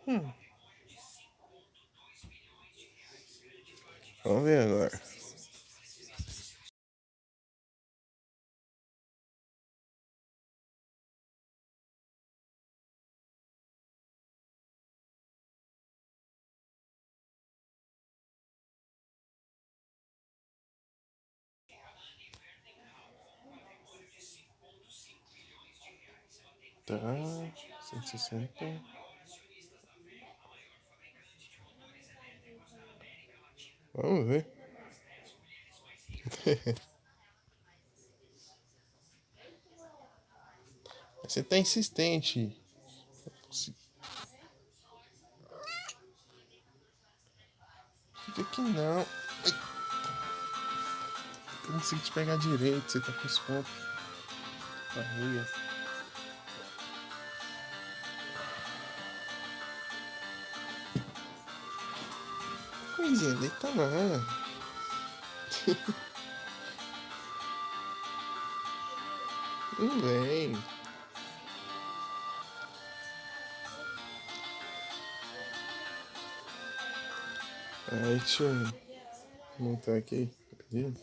Hum, Vamos ver agora. Tá, 160. Vamos ver. Você tá insistente. Fica aqui não. Ai, eu não consigo te pegar direito. Você tá com os pontos. Barriga. Coisinha, deita lá. Não vem. Aí, deixa eu montar aqui. Rapidinho.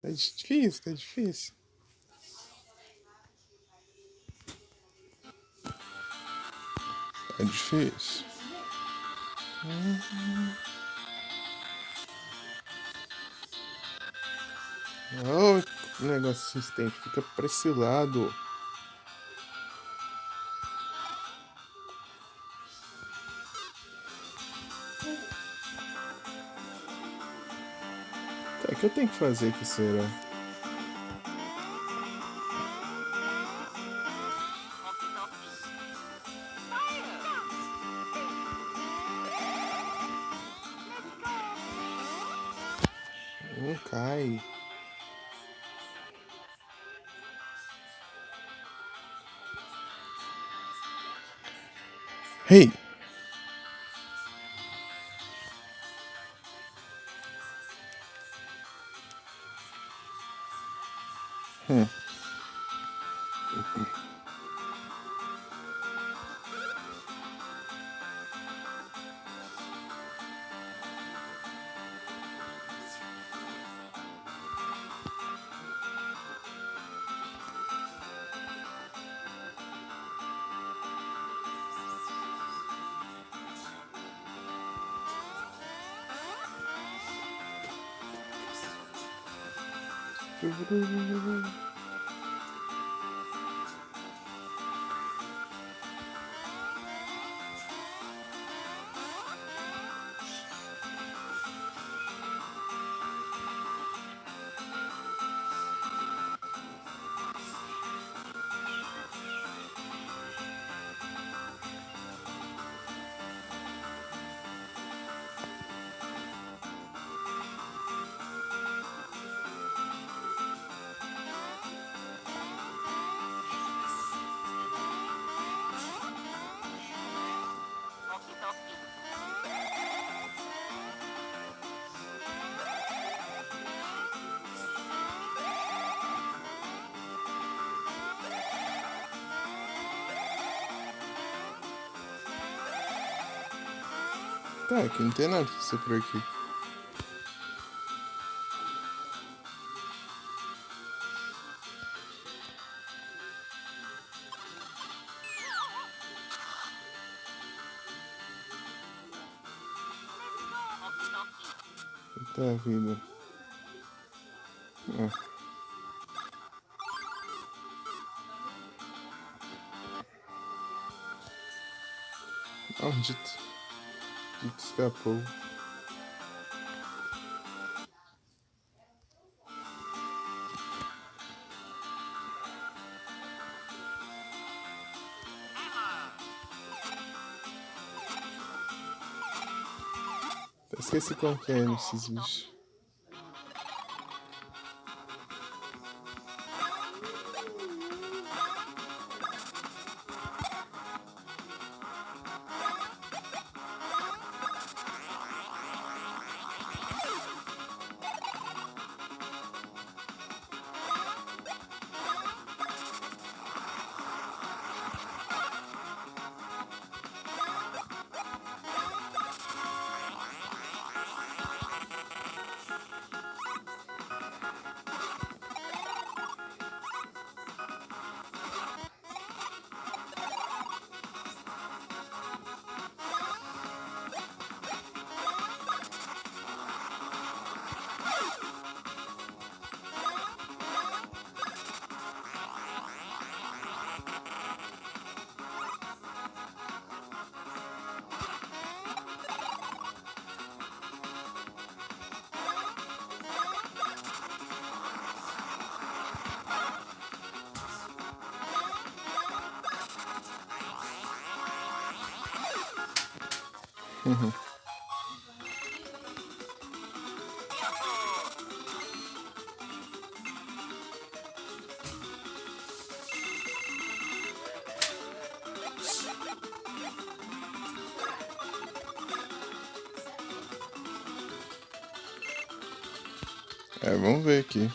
Tá difícil, tá difícil. Tá difícil. Oh, que negócio insistente. Fica pra esse lado. Tá, o que eu tenho que fazer aqui, será? Não cai. Hey! Hum. Tá, aqui não tem nada pra fazer por aqui. Tá, vida. Ah. Maldito. Dito escapou. Eu esqueci como que é esses bichos. É, vamos ver aqui.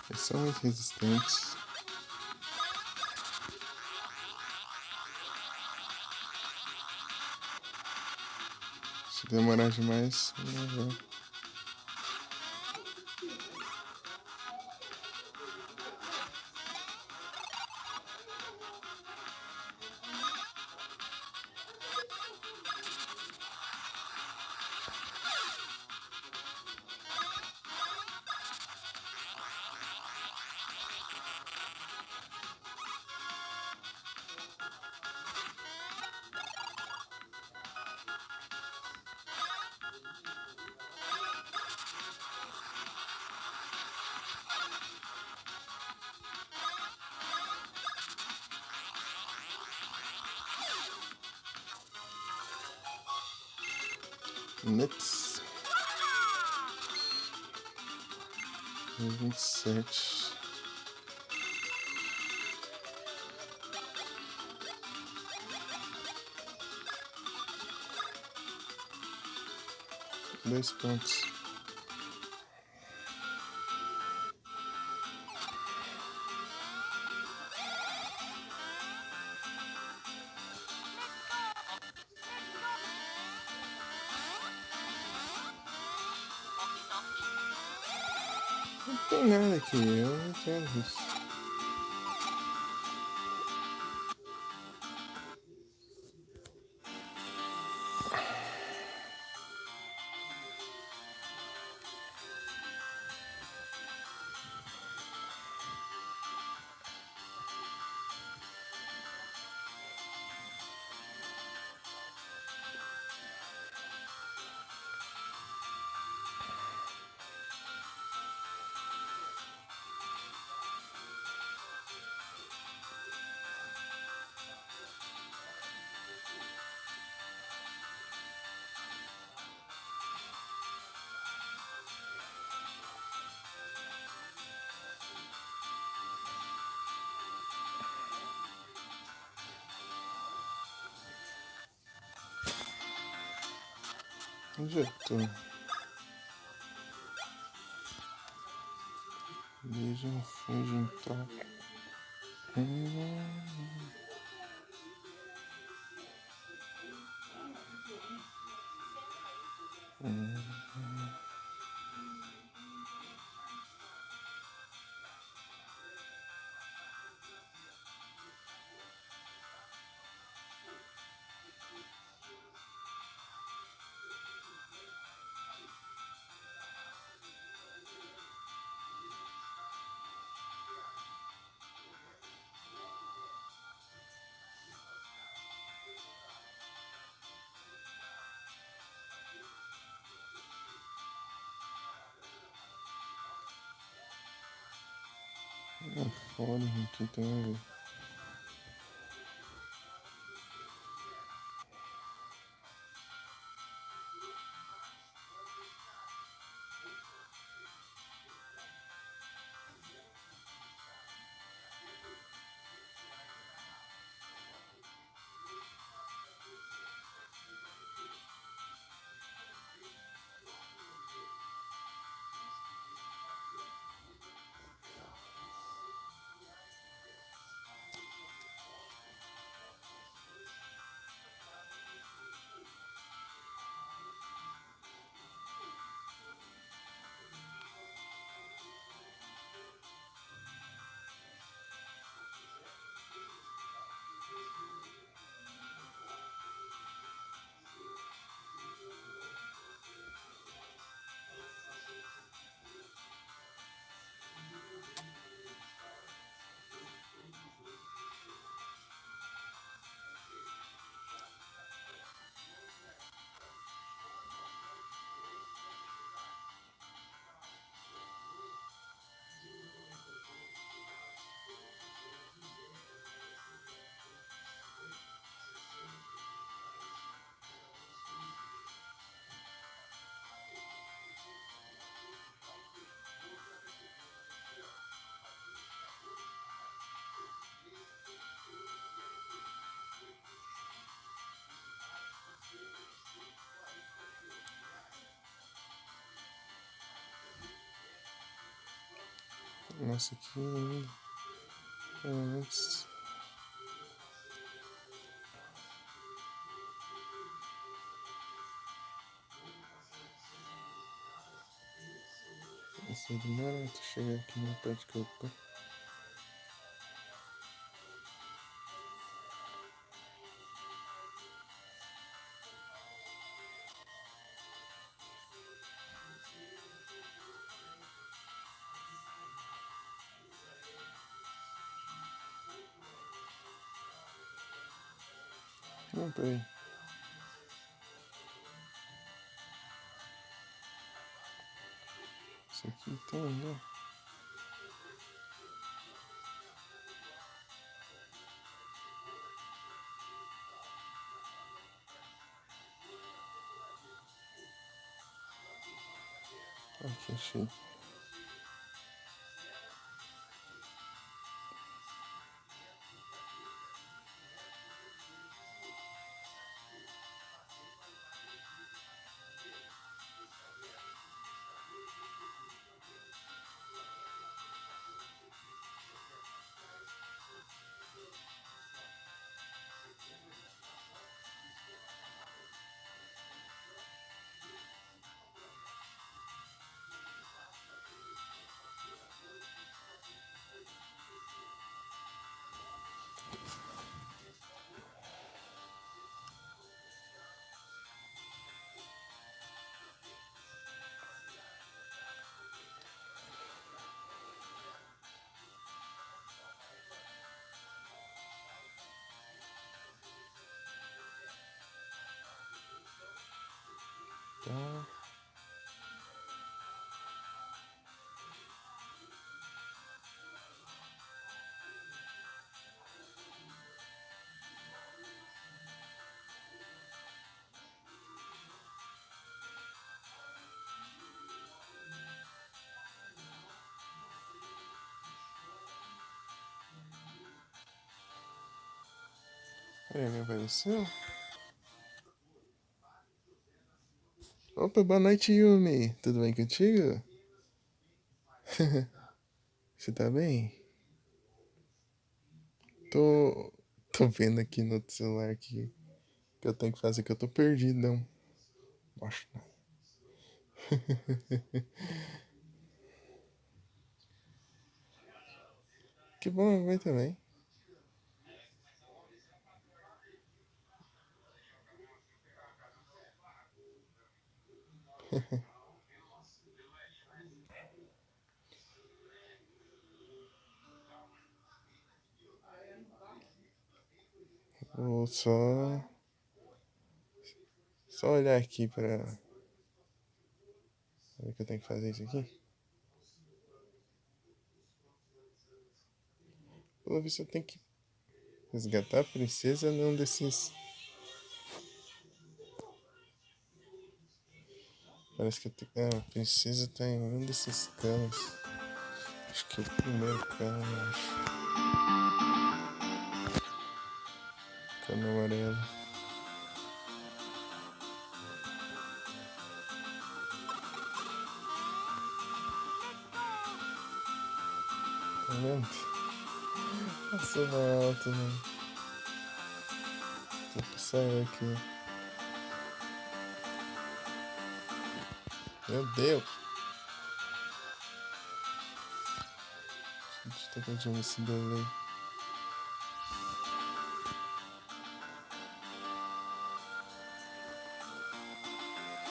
Eles são muito resistentes. Se demorar demais, não vai. Nuts. 27. Dois pontos. Não tem nada aqui, eu não quero isso. Onde eu tô? Beijam, fingem, troca. É foda, gente, tem a ver. Nossa, que lindo. Antes. Isso demora tu chegar aqui no pé de copa. Não, peraí. Isso aqui tem, né? Aqui, achei. Tá. Aí, me apareceu? Opa, boa noite, Yumi. Tudo bem contigo? Você tá bem? Tô, tô vendo aqui no celular aqui que eu tenho que fazer, que eu tô perdido, não. Nossa. Que bom, vai também. Vou só olhar aqui pra ver que eu tenho que fazer isso aqui. Pelo visto eu tenho que resgatar a princesa num desses. Parece que eu tenho. Ah, a princesa tá em um desses canos. Acho que é o primeiro cano, eu acho. Cano amarelo. Tá vendo? Passando alto, né? Tipo, saiu aqui. Meu Deus! Deixa eu ter que esse delay.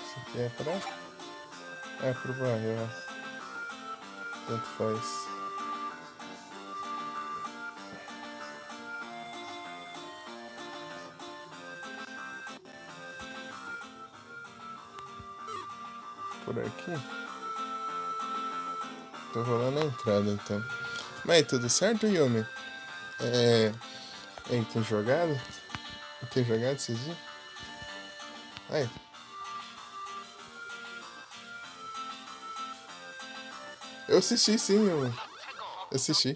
Isso aqui é pra. É pro bairro, ó. Tanto faz. Por aqui. Tô rolando a entrada então. Mas tudo certo, Yumi? É. Ei, tem jogado? Tem jogado esses dias? Aí. Eu assisti sim, Yumi. Eu assisti.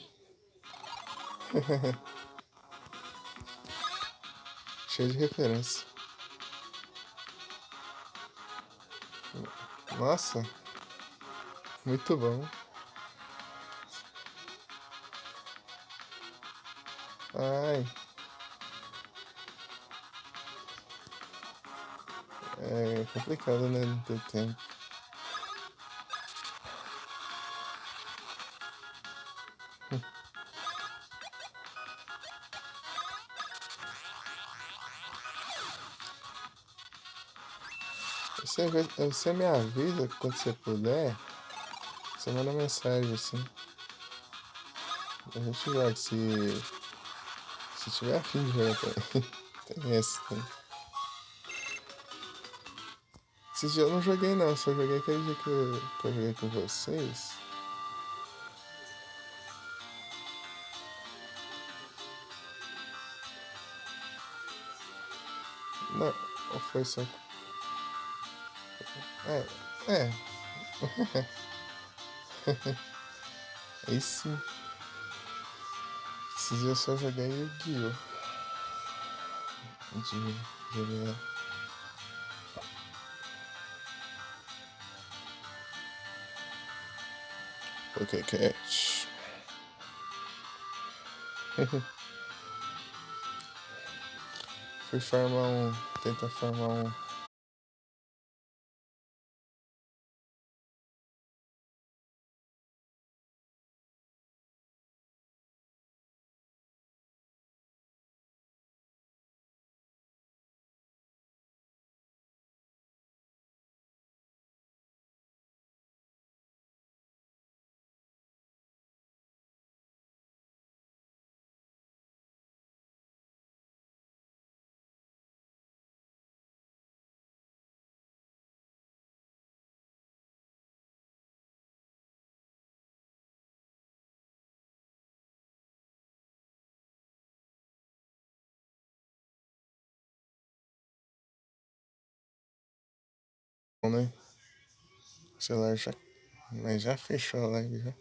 Cheio de referência. Nossa, muito bom. Ai, é complicado, né? Não ter tempo. Você me avisa quando você puder. Você manda mensagem assim. A gente joga se tiver afim de jogar também. Tem essa também. Esses dias eu não joguei não, só joguei aquele dia que eu joguei com vocês. Não, ou foi só. É, é. Aí sim. Esses dias eu só joguei o Guio. De GBA. Ok, catch. Fui farmar um. Tentar farmar um. Né? O celular já. Mas já fechou a live já.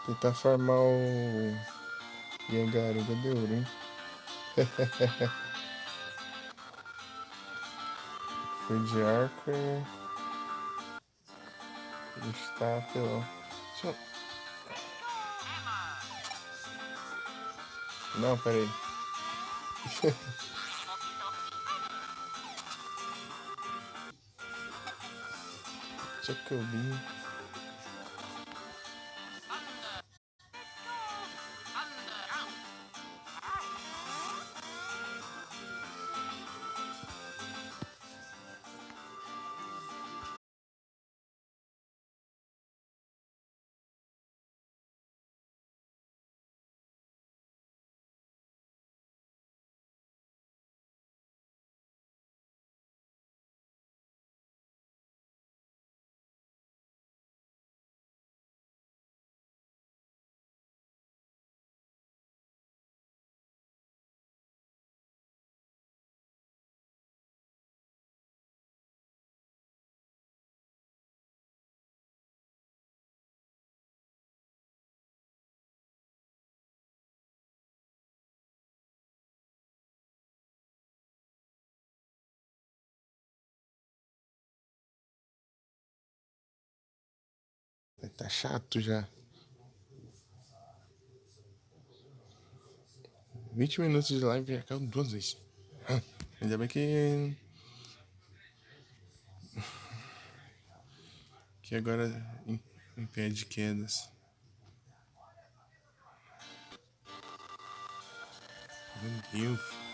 Tentar farmar o. Yangaruga deu, hein? Fui de arco e está apelão. Deixa eu... Não, peraí. Jacobin. Tá chato já. 20 minutos de live já caiu 2 vezes. Ainda bem que agora impede quedas. Meu Deus.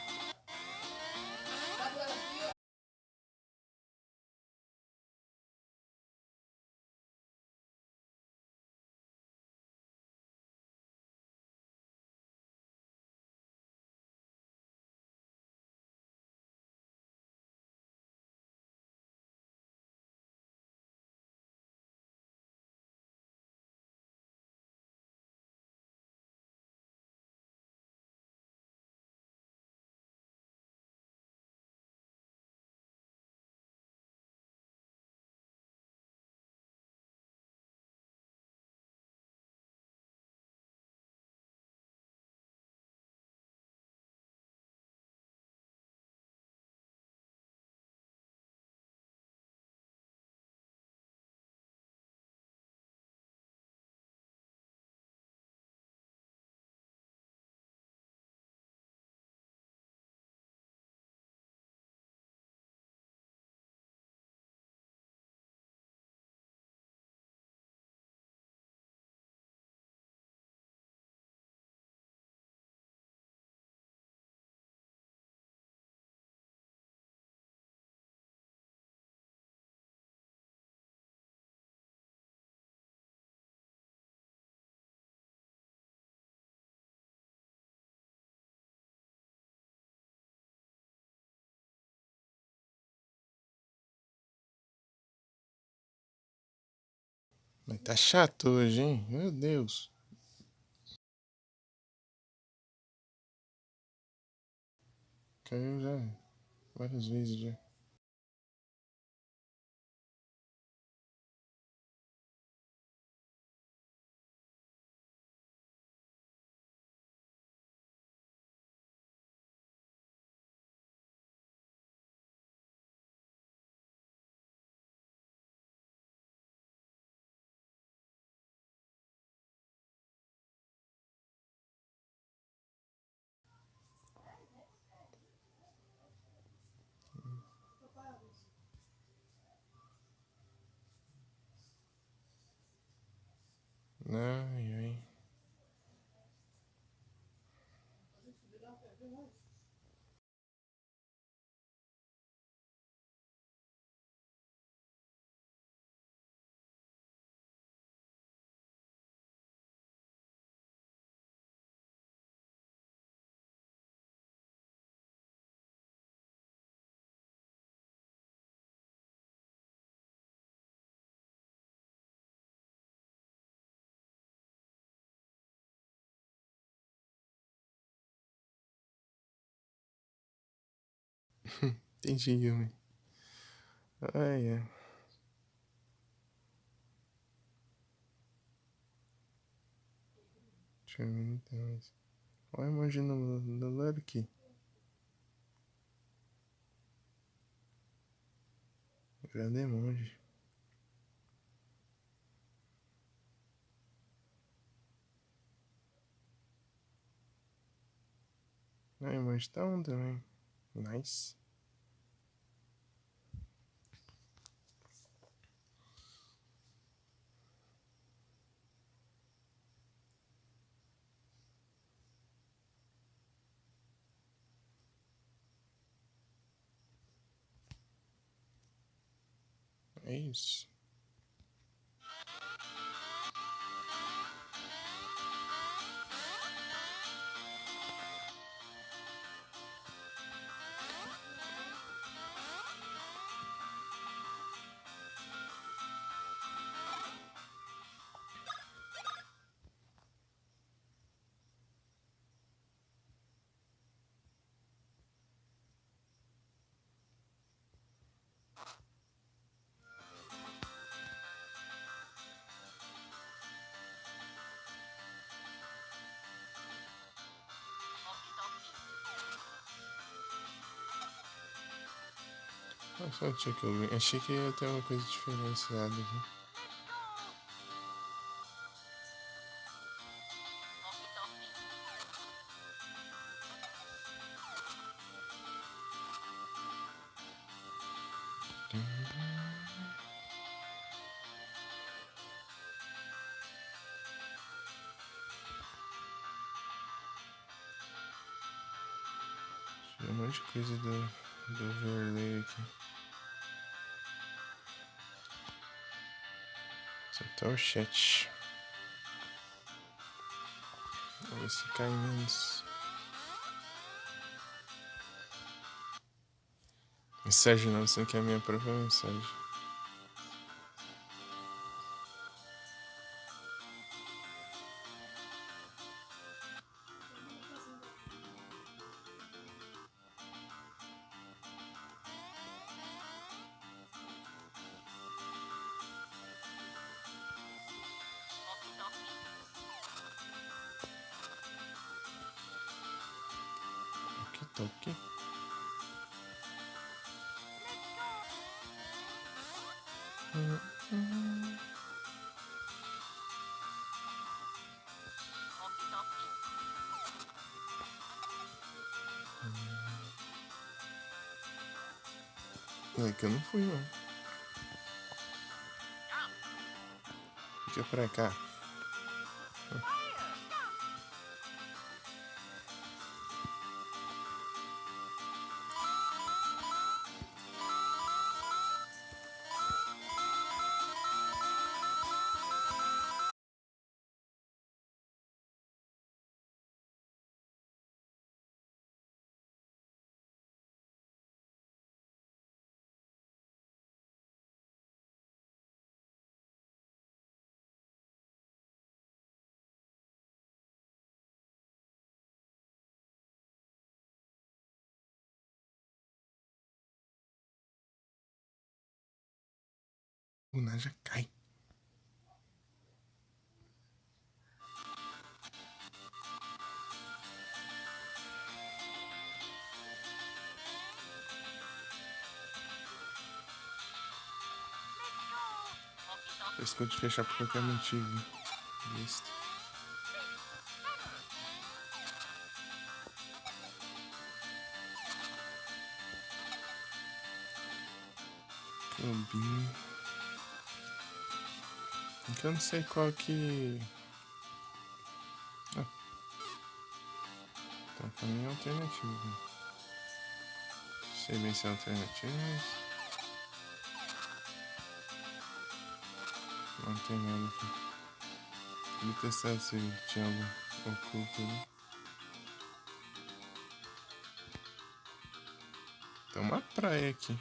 Mas tá chato hoje, hein? Meu Deus. Caiu já várias vezes já. Ai, ai. Entendi, Yumi. Ai, ai. Deixa eu ver então. Olha, imagina do Lurk. Grande monge. Não, emoji tá um também. Nice. É isso. Só tinha que eu achei que ia ter uma coisa diferenciada aqui. Tinha um monte de coisa do overlay aqui. Só tá o chat. Vamos ver se cai menos. Mensagem não, isso aqui é a minha própria mensagem. Aqui, tá aqui. É que eu não fui, não. Fica pra cá. O Naja cai. Eu escolhi fechar por qualquer motivo. Visto. Clubinho. Que eu não sei qual que... Ah. Então, caminho alternativo. Sei bem se é alternativo, mas... Não tem nada aqui. Vou testar se tinha algo oculto ali. Tem uma praia aqui.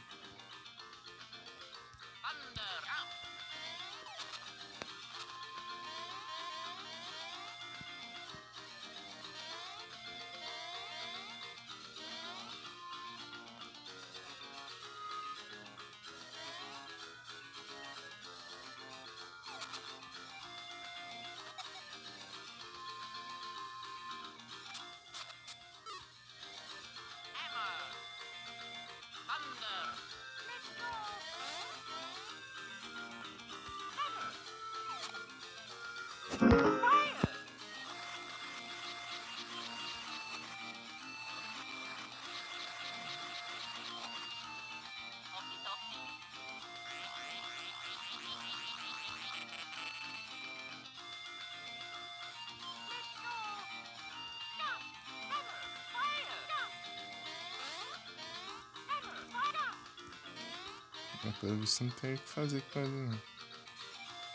Mas pelo visto não tem o que fazer com ele, não.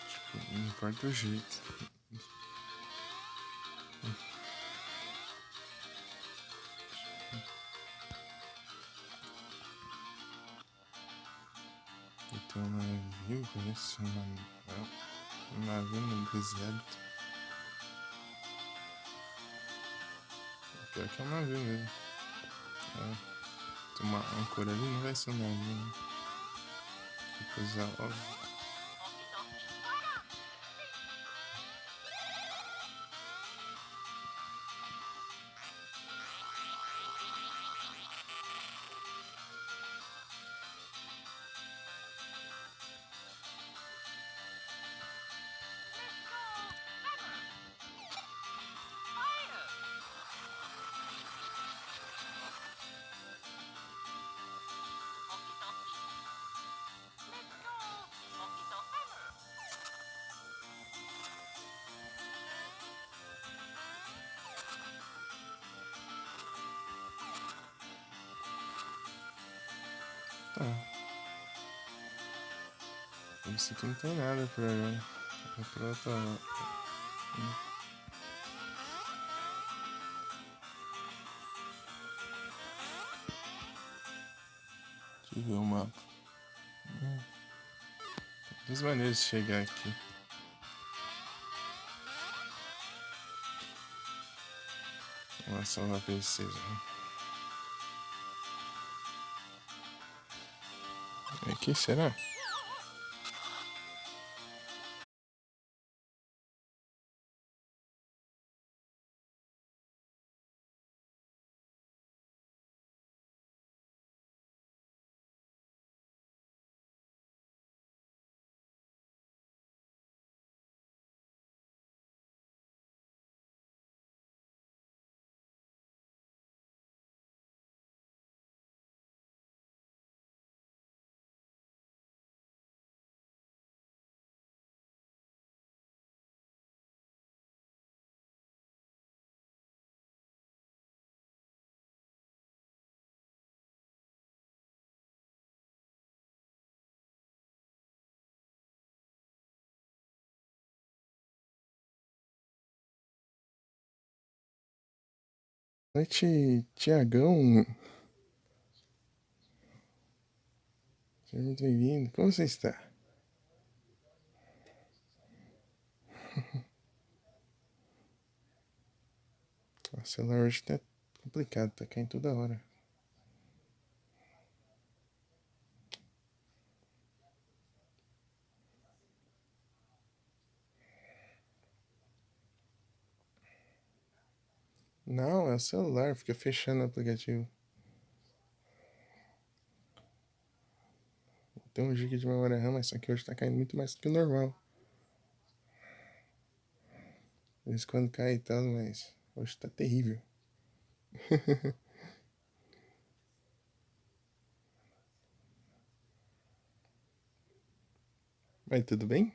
Tipo, não importa o jeito. E tem um navio, conheço um navio no deserto. Pior que é um navio mesmo. Tem uma âncora ali, não vai ser um navio, né? Que coisa óbvia. Tá. Isso aqui não tem nada por agora. É pra outra hora. Deixa eu ver o mapa. Duas maneiras de chegar aqui. Vamos salvar pra vocês, né? Aqui, será? Noite, Tiagão. Seja muito bem-vindo. Como você está? O celular hoje tá complicado, tá caindo toda hora. Não, é o celular, fica fechando o aplicativo. Tem 1 GB de memória RAM, mas isso aqui hoje tá caindo muito mais do que o normal. De vez em quando cai e tal, mas hoje tá terrível. Mas tudo bem?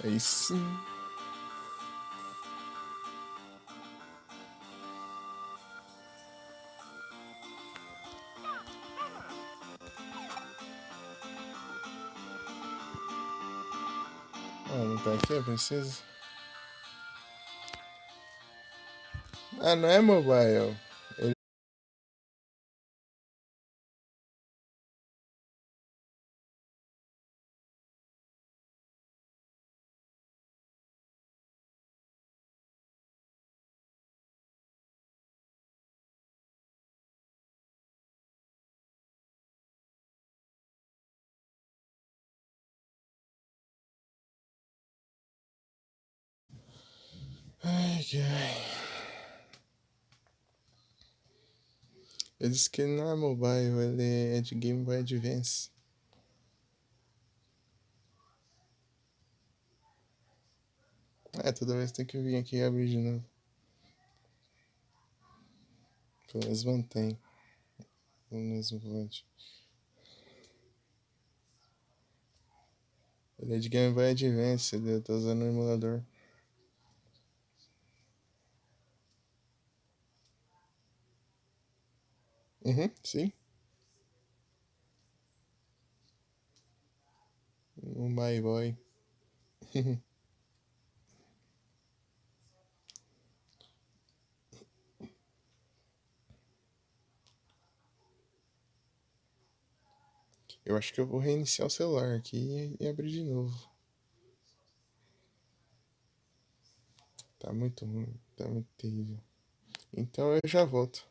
É isso. Ah, não tá aqui a princesa? Ah, não é mobile. Ai, ai. Eu disse que ele não é mobile, ele é de Game Boy Advance. É, toda vez tem que vir aqui e abrir de novo. Pelo menos mantém o mesmo volante. Ele é de Game Boy Advance, eu tô usando o emulador. Uhum, sim. Um My Boy. Eu acho que eu vou reiniciar o celular aqui e abrir de novo. Tá muito ruim, tá muito terrível. Então eu já volto.